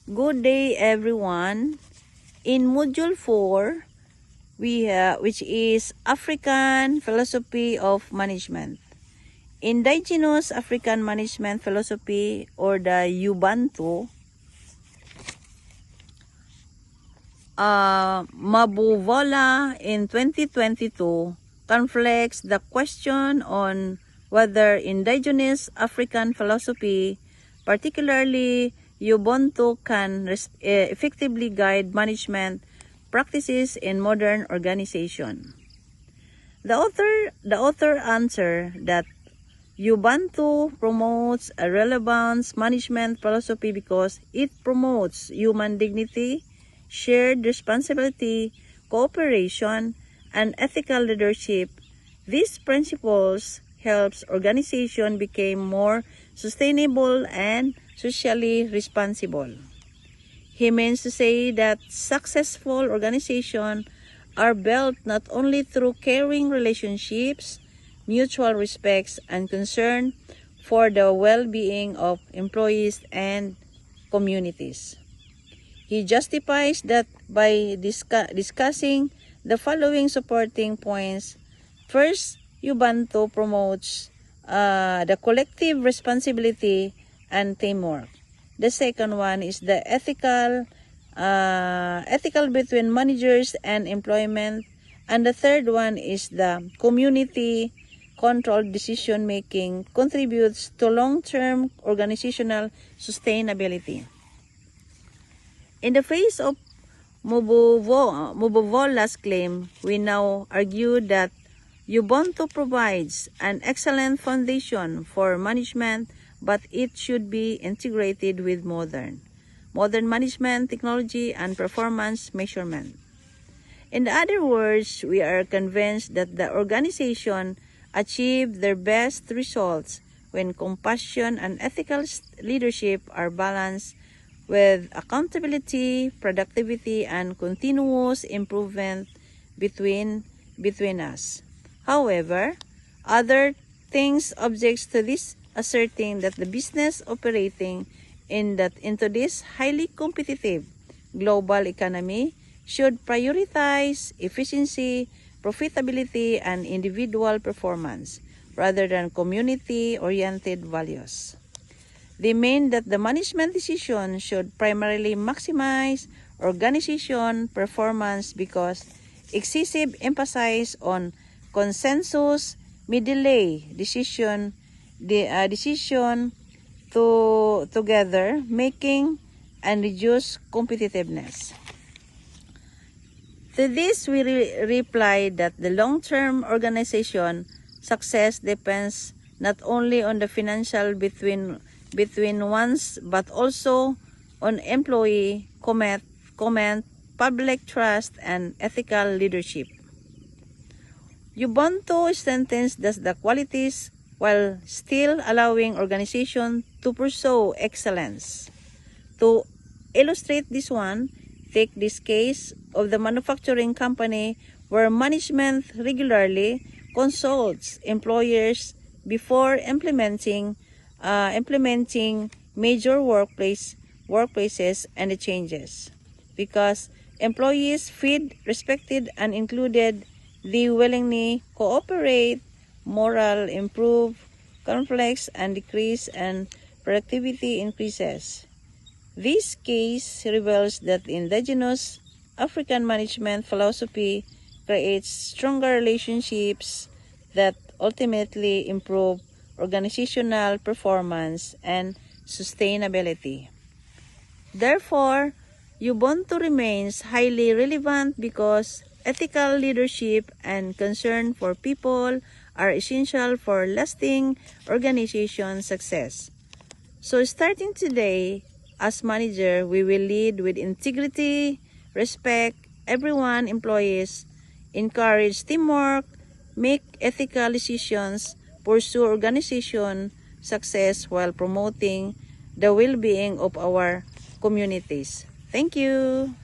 Good day, everyone. In Module 4, which is African Philosophy of Management. Indigenous African Management Philosophy, or the Ubuntu, Mabuvola in 2022 conflicts the question on whether indigenous African philosophy, particularly Ubuntu, can effectively guide management practices in modern organization. The author answered that Ubuntu promotes a relevance management philosophy because it promotes human dignity, shared responsibility, cooperation, and ethical leadership. These principles helps organization become more sustainable and socially responsible. He means to say that successful organizations are built not only through caring relationships, mutual respect, and concern for the well-being of employees and communities. He justifies that by discussing the following supporting points. First, Ubuntu promotes the collective responsibility and teamwork. The second one is the ethical between managers and employment. And the third one is the community controlled decision making contributes to long-term organizational sustainability. In the face of Mubuvola's claim, we now argue that Ubuntu provides an excellent foundation for management, but it should be integrated with modern management technology and performance measurement. In other words, we are convinced that the organization achieve their best results when compassion and ethical leadership are balanced with accountability, productivity, and continuous improvement between us. However, other things objects to this, asserting that the business operating into this highly competitive global economy should prioritize efficiency, profitability, and individual performance rather than community-oriented values. They mean that the management decision should primarily maximize organization performance because excessive emphasis on consensus may delay decision together making and reduce competitiveness. To this, we reply that the long-term organization success depends not only on the financial between ones, but also on employee comment, public trust, and ethical leadership. Ubuntu strengthens the qualities while still allowing organization to pursue excellence. To illustrate this one, take this case of the manufacturing company where management regularly consults employers before implementing major workplaces and the changes. Because employees feel respected and included, they willingly cooperate, morale improve, conflicts and decrease, and productivity increases. This case reveals that indigenous African management philosophy creates stronger relationships that ultimately improve organizational performance and sustainability. Therefore, Ubuntu remains highly relevant because ethical leadership and concern for people are essential for lasting organization success. So starting today, as manager, we will lead with integrity, respect everyone, employees, encourage teamwork, make ethical decisions, pursue organization success while promoting the well-being of our communities. Thank you.